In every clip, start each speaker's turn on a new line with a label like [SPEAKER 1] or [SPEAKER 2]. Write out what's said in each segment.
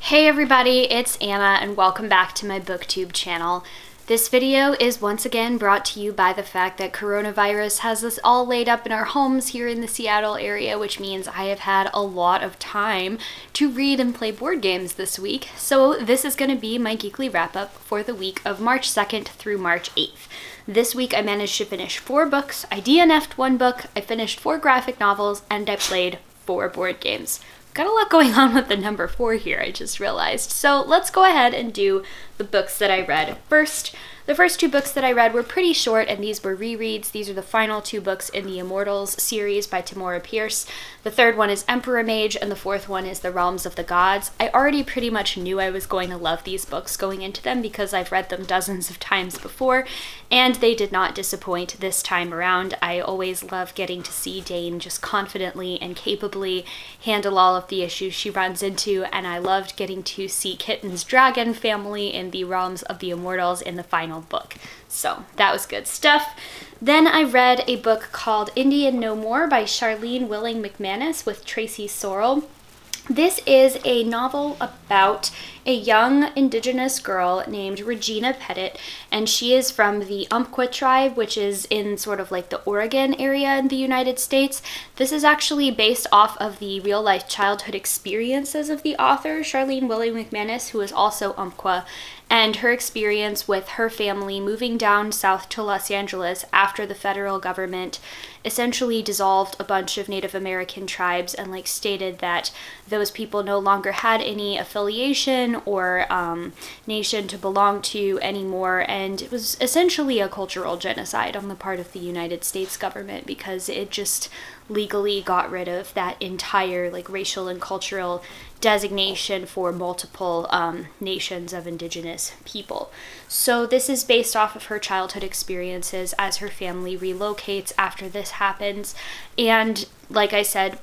[SPEAKER 1] Hey everybody, it's Anna and welcome back to my booktube channel. This video is once again brought to you by the fact that coronavirus has us all laid up in our homes here in the Seattle area, which means I have had a lot of time to read and play board games this week. So this is going to be my Geekly Wrap-Up for the week of March 2nd through March 8th. This week I managed to finish 4 books, I DNF'd 1 book, I finished 4 graphic novels, and I played 4 board games. Got a lot going on with the number 4 here, I just realized. So let's go ahead and do the books that I read first. The first 2 books that I read were pretty short, and these were rereads. These are the final 2 books in the Immortals series by Tamora Pierce. The third one is Emperor Mage, and the fourth one is The Realms of the Gods. I already pretty much knew I was going to love these books going into them because I've read them dozens of times before, and they did not disappoint this time around. I always love getting to see Dane just confidently and capably handle all of the issues she runs into, and I loved getting to see Kitten's dragon family in the Realms of the Immortals in the final book. So that was good stuff. Then I read a book called Indian No More by Charlene Willing McManus with Tracy Sorrell. This is a novel about a young indigenous girl named Regina Pettit, and she is from the Umpqua tribe, which is in sort of like the Oregon area in the United States. This is actually based off of the real-life childhood experiences of the author, Charlene Willing McManus, who is also Umpqua, and her experience with her family moving down south to Los Angeles after the federal government essentially dissolved a bunch of Native American tribes and stated that those people no longer had any affiliation or nation to belong to anymore, and it was essentially a cultural genocide on the part of the United States government because it just legally got rid of that entire racial and cultural designation for multiple nations of indigenous people. So this is based off of her childhood experiences as her family relocates after this happens, and like I said,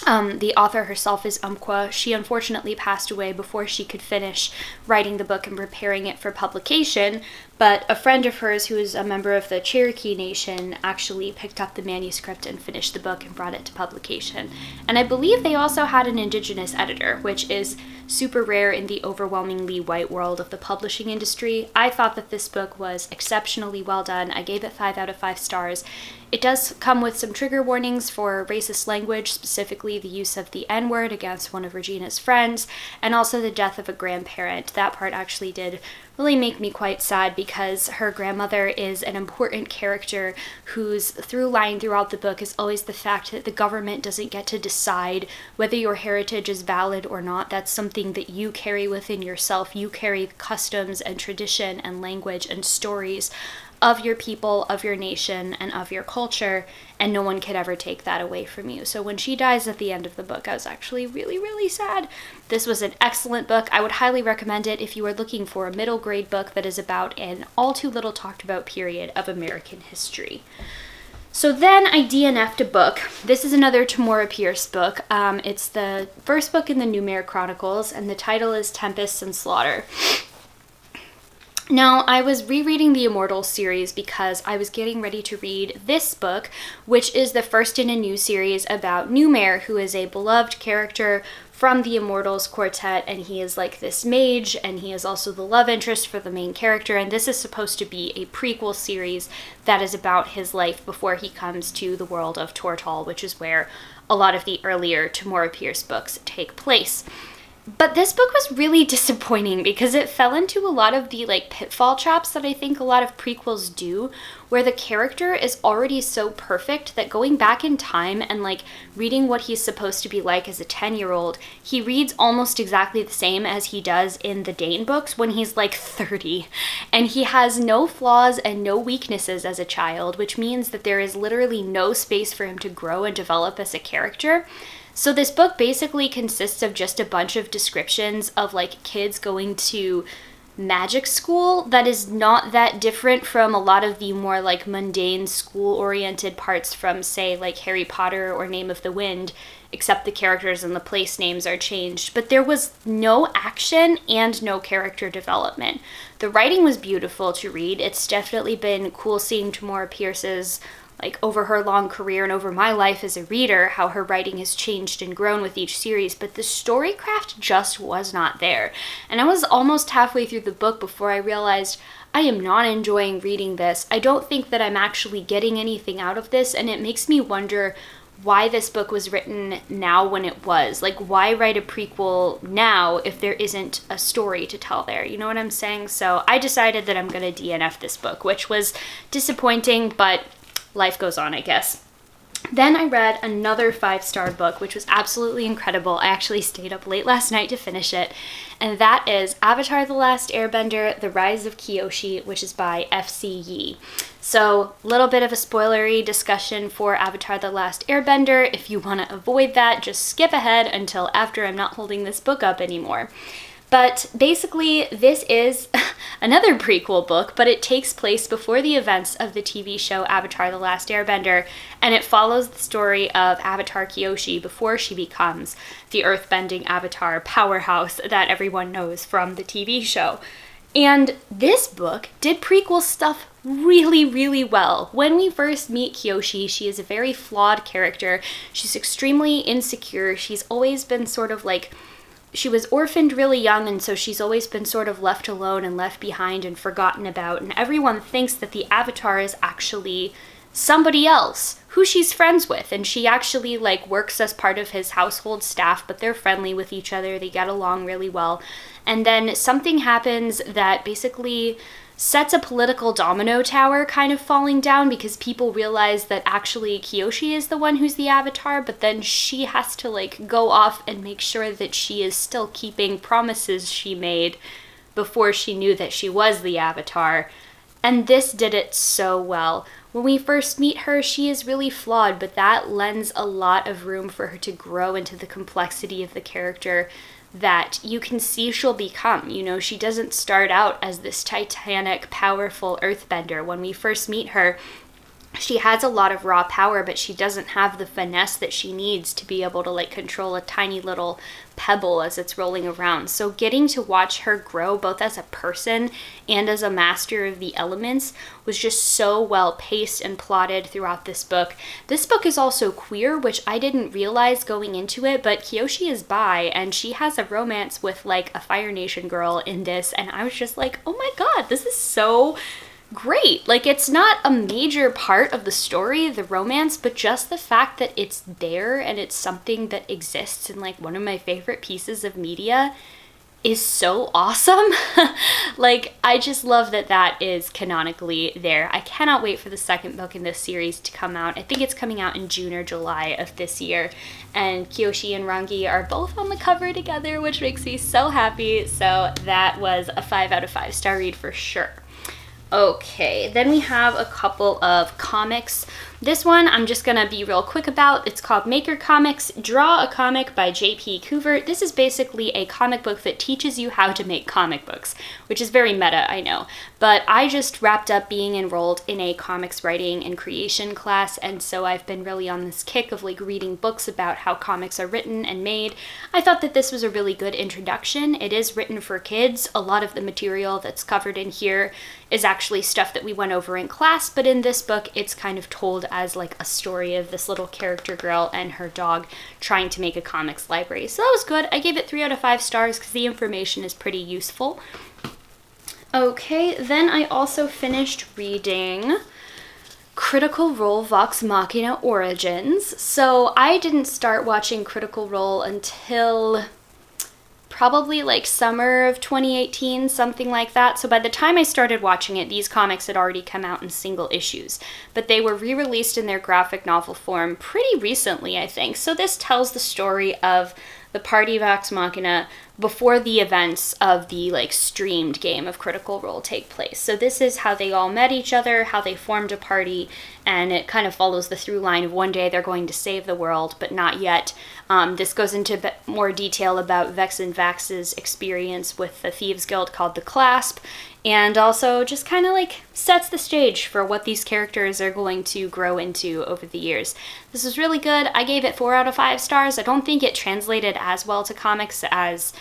[SPEAKER 1] the author herself is Umpqua. She unfortunately passed away before she could finish writing the book and preparing it for publication, but a friend of hers who is a member of the Cherokee Nation actually picked up the manuscript and finished the book and brought it to publication. And I believe they also had an indigenous editor, which is super rare in the overwhelmingly white world of the publishing industry. I thought that this book was exceptionally well done. I gave it 5 out of 5 stars. It does come with some trigger warnings for racist language, specifically the use of the N-word against one of Regina's friends, and also the death of a grandparent. That part actually did really make me quite sad because her grandmother is an important character whose through line throughout the book is always the fact that the government doesn't get to decide whether your heritage is valid or not. That's something that you carry within yourself. You carry customs and tradition and language and stories of your people, of your nation, and of your culture, and no one could ever take that away from you. So when she dies at the end of the book, I was actually really, really sad. This was an excellent book. I would highly recommend it if you are looking for a middle grade book that is about an all too little talked about period of American history. So then I DNF'd a book. This is another Tamora Pierce book. It's the first book in the Newmare Chronicles, and the title is Tempest and Slaughter. Now, I was rereading the Immortals series because I was getting ready to read this book, which is the first in a new series about Newmare, who is a beloved character from the Immortals quartet, and he is this mage, and he is also the love interest for the main character, and this is supposed to be a prequel series that is about his life before he comes to the world of Tortall, which is where a lot of the earlier Tamora Pierce books take place. But this book was really disappointing because it fell into a lot of the pitfall traps that I think a lot of prequels do, where the character is already so perfect that going back in time and reading what he's supposed to be like as a 10-year-old, he reads almost exactly the same as he does in the Dane books when he's 30. And he has no flaws and no weaknesses as a child, which means that there is literally no space for him to grow and develop as a character. So this book basically consists of just a bunch of descriptions of kids going to magic school that is not that different from a lot of the more mundane school-oriented parts from, say, Harry Potter or Name of the Wind, except the characters and the place names are changed. But there was no action and no character development. The writing was beautiful to read. It's definitely been cool seeing Tamora Pierce's like over her long career and over my life as a reader, how her writing has changed and grown with each series, but the storycraft just was not there. And I was almost halfway through the book before I realized I am not enjoying reading this. I don't think that I'm actually getting anything out of this, and it makes me wonder why this book was written now when it was. Like, why write a prequel now if there isn't a story to tell there? You know what I'm saying? So I decided that I'm going to DNF this book, which was disappointing, but life goes on, I guess. Then I read another 5-star book, which was absolutely incredible. I actually stayed up late last night to finish it, and that is Avatar: The Last Airbender, The Rise of Kyoshi, which is by F.C. Yee. So, a little bit of a spoilery discussion for Avatar: The Last Airbender. If you want to avoid that, just skip ahead until after I'm not holding this book up anymore. But basically, this is another prequel book, but it takes place before the events of the TV show Avatar: The Last Airbender, and it follows the story of Avatar Kyoshi before she becomes the earthbending Avatar powerhouse that everyone knows from the TV show. And this book did prequel stuff really, really well. When we first meet Kyoshi, she is a very flawed character. She's extremely insecure. She's always been sort of like, she was orphaned really young, and so she's always been sort of left alone and left behind and forgotten about, and everyone thinks that the Avatar is actually somebody else who she's friends with, and she actually like works as part of his household staff, but they're friendly with each other, they get along really well. And then something happens that basically sets a political domino tower kind of falling down, because people realize that actually Kyoshi is the one who's the Avatar, but then she has to like go off and make sure that she is still keeping promises she made before she knew that she was the Avatar. And this did it so well. When we first meet her, she is really flawed, but that lends a lot of room for her to grow into the complexity of the character that you can see she'll become. You know, she doesn't start out as this titanic, powerful earthbender. When we first meet her, she has a lot of raw power, but she doesn't have the finesse that she needs to be able to like control a tiny little pebble as it's rolling around. So getting to watch her grow both as a person and as a master of the elements was just so well paced and plotted throughout this book. This book is also queer, which I didn't realize going into it, but Kyoshi is bi, and she has a romance with like a Fire Nation girl in this, and I was just like, oh my god, this is so great. Like, it's not a major part of the story, the romance, but just the fact that it's there and it's something that exists in like one of my favorite pieces of media is so awesome. Like, I just love that that is canonically there. I cannot wait for the second book in this series to come out. I think it's coming out in June or July of this year, and Kyoshi and Rangi are both on the cover together, which makes me so happy. So that was a 5 out of 5 star read for sure. Okay, then we have a couple of comics. This one I'm just gonna be real quick about. It's called Maker Comics, Draw a Comic by J.P. Coover. This is basically a comic book that teaches you how to make comic books, which is very meta, I know. But I just wrapped up being enrolled in a comics writing and creation class, and so I've been really on this kick of like reading books about how comics are written and made. I thought that this was a really good introduction. It is written for kids. A lot of the material that's covered in here is actually stuff that we went over in class, but in this book it's kind of told as like a story of this little character girl and her dog trying to make a comics library. So that was good. I gave it 3 out of 5 stars because the information is pretty useful. Okay, then I also finished reading Critical Role Vox Machina Origins. So I didn't start watching Critical Role until probably like summer of 2018, something like that. So by the time I started watching it, these comics had already come out in single issues, but they were re-released in their graphic novel form pretty recently, I think. So this tells the story of the party Vox Machina before the events of the like streamed game of Critical Role take place. So this is how they all met each other, how they formed a party, and it kind of follows the through line of one day they're going to save the world, but not yet. This goes into more detail about Vex and Vax's experience with the Thieves Guild called the Clasp, and also just kind of like sets the stage for what these characters are going to grow into over the years. This is really good. I gave it 4 out of 5 stars. I don't think it translated as well to comics as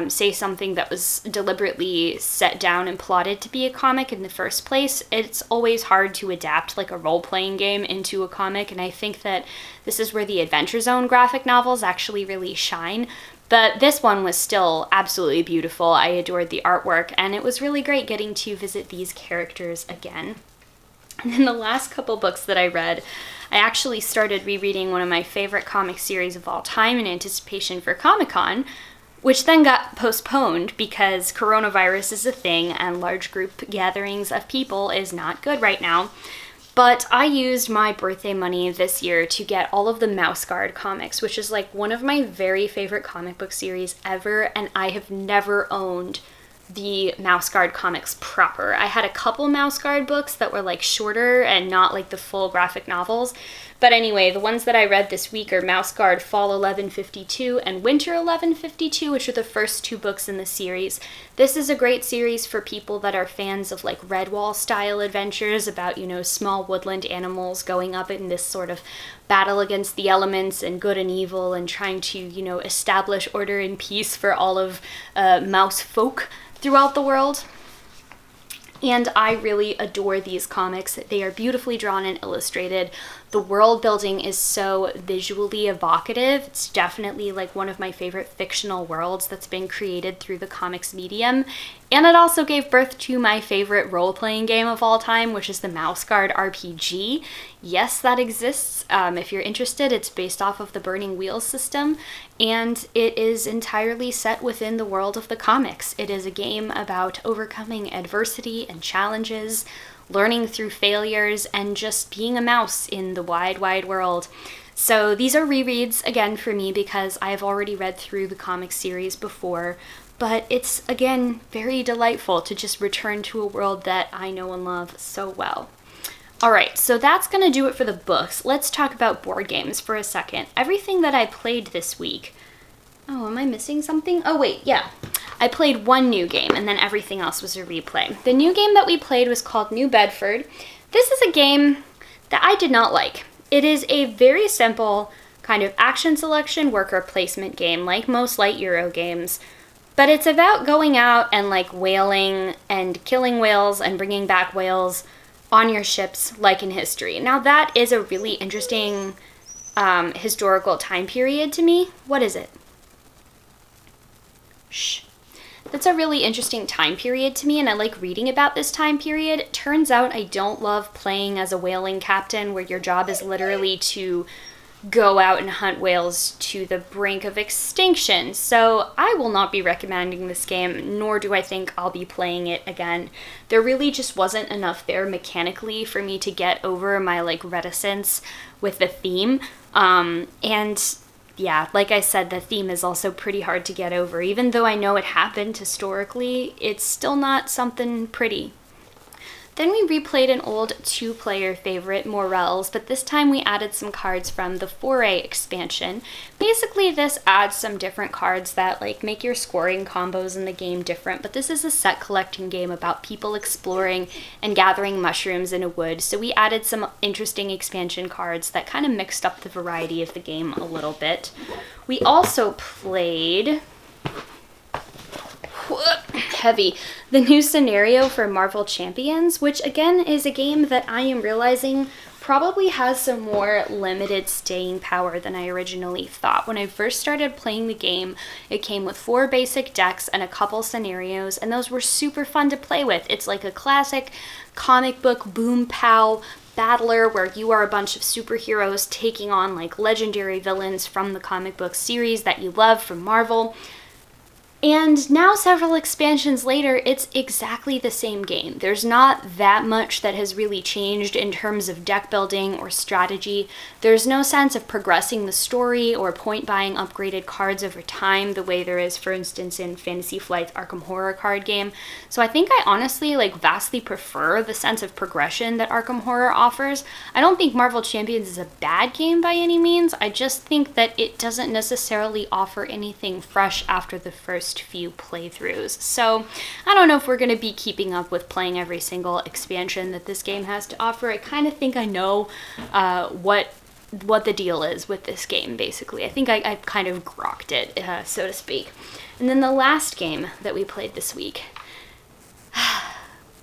[SPEAKER 1] say something that was deliberately set down and plotted to be a comic in the first place. It's always hard to adapt like a role-playing game into a comic, and I think that this is where the Adventure Zone graphic novels actually really shine. But this one was still absolutely beautiful. I adored the artwork, and it was really great getting to visit these characters again. And then the last couple books that I read, I actually started rereading one of my favorite comic series of all time in anticipation for Comic-Con, which then got postponed because coronavirus is a thing and large group gatherings of people is not good right now. But I used my birthday money this year to get all of the Mouthguard comics, which is like one of my very favorite comic book series ever, and I have never owned the Mouthguard comics proper. I had a couple Mouthguard books that were like shorter and not like the full graphic novels. But anyway, the ones that I read this week are Mouthguard Fall 1152 and Winter 1152, which are the first two books in the series. This is a great series for people that are fans of like Redwall style adventures about, you know, small woodland animals going up in this sort of battle against the elements and good and evil and trying to, you know, establish order and peace for all of mouse folk throughout the world. And I really adore these comics. They are beautifully drawn and illustrated. The world building is so visually evocative. It's definitely like one of my favorite fictional worlds that's been created through the comics medium. And it also gave birth to my favorite role-playing game of all time, which is the Mouthguard RPG. Yes, that exists. If you're interested, it's based off of the Burning Wheels system, and it is entirely set within the world of the comics. It is a game about overcoming adversity and challenges, learning through failures, and just being a mouse in the wide, wide world. So these are rereads, again, for me because I've already read through the comic series before, but it's, again, very delightful to just return to a world that I know and love so well. All right, so that's going to do it for the books. Let's talk about board games for a second. Everything that I played this week... Oh, am I missing something? Oh, wait, yeah. I played one new game, and then everything else was a replay. The new game that we played was called New Bedford. This is a game that I did not like. It is a very simple kind of action selection worker placement game, like most light Euro games. But it's about going out and like whaling and killing whales and bringing back whales on your ships like in history. Now that is a really interesting historical time period to me. What is it? Shh. That's a really interesting time period to me, and I like reading about this time period. It turns out I don't love playing as a whaling captain where your job is literally to go out and hunt whales to the brink of extinction. So I will not be recommending this game, nor do I think I'll be playing it again. There really just wasn't enough there mechanically for me to get over my like reticence with the theme. And yeah, like I said, the theme is also pretty hard to get over. Even though I know it happened historically, it's still not something pretty. Then we replayed an old two-player favorite, Morells, but this time we added some cards from the Foray expansion. Basically, this adds some different cards that like make your scoring combos in the game different, but this is a set collecting game about people exploring and gathering mushrooms in a wood, so we added some interesting expansion cards that kind of mixed up the variety of the game a little bit. We also played... heavy. The new scenario for Marvel Champions, which again is a game that I am realizing probably has some more limited staying power than I originally thought. When I first started playing the game, it came with 4 basic decks and a couple scenarios, and those were super fun to play with. It's like a classic comic book boom pow battler where you are a bunch of superheroes taking on like legendary villains from the comic book series that you love from Marvel. And now, several expansions later, it's exactly the same game. There's not that much that has really changed in terms of deck building or strategy. There's no sense of progressing the story or point buying upgraded cards over time the way there is, for instance, in Fantasy Flight's Arkham Horror card game. So I think I honestly vastly prefer the sense of progression that Arkham Horror offers. I don't think Marvel Champions is a bad game by any means. I just think that it doesn't necessarily offer anything fresh after the first few playthroughs. So I don't know if we're going to be keeping up with playing every single expansion that this game has to offer. I kind of think I know what the deal is with this game, basically. I think I kind of grokked it, so to speak. And then the last game that we played this week,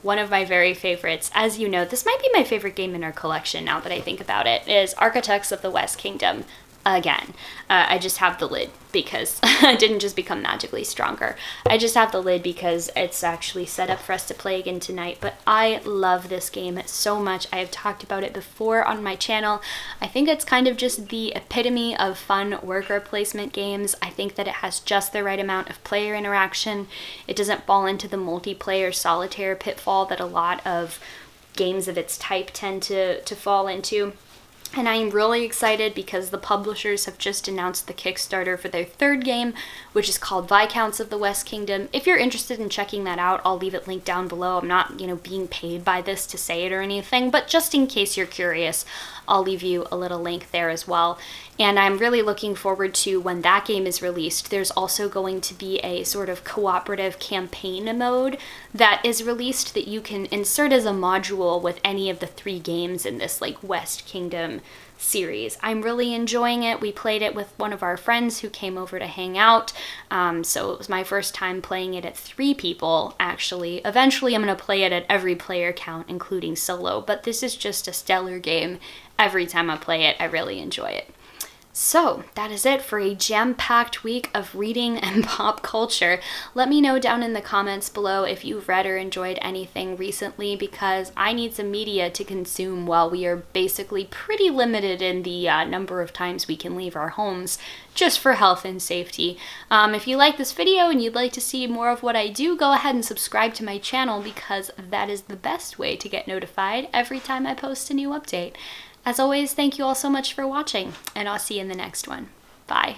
[SPEAKER 1] one of my very favorites, as you know, this might be my favorite game in our collection now that I think about it, is Architects of the West Kingdom. Again, I just have the lid because it didn't just become magically stronger. I just have the lid because it's actually set up for us to play again tonight. But I love this game so much. I have talked about it before on my channel. I think it's kind of just the epitome of fun worker placement games. I think that it has just the right amount of player interaction. It doesn't fall into the multiplayer solitaire pitfall that a lot of games of its type tend to fall into. And I'm really excited because the publishers have just announced the Kickstarter for their third game, which is called Viscounts of the West Kingdom. If you're interested in checking that out, I'll leave it linked down below. I'm not, being paid by this to say it or anything, but just in case you're curious, I'll leave you a little link there as well. And I'm really looking forward to when that game is released. There's also going to be a sort of cooperative campaign mode that is released that you can insert as a module with any of the 3 games in this West Kingdom series. I'm really enjoying it. We played it with one of our friends who came over to hang out. So it was my first time playing it at 3 people, actually. Eventually I'm going to play it at every player count, including solo, but this is just a stellar game. Every time I play it, I really enjoy it. So that is it for a jam-packed week of reading and pop culture. Let me know down in the comments below if you've read or enjoyed anything recently, because I need some media to consume while we are basically pretty limited in the number of times we can leave our homes, just for health and safety. If you like this video and you'd like to see more of what I do, go ahead and subscribe to my channel, because that is the best way to get notified every time I post a new update. As always, thank you all so much for watching, and I'll see you in the next one. Bye.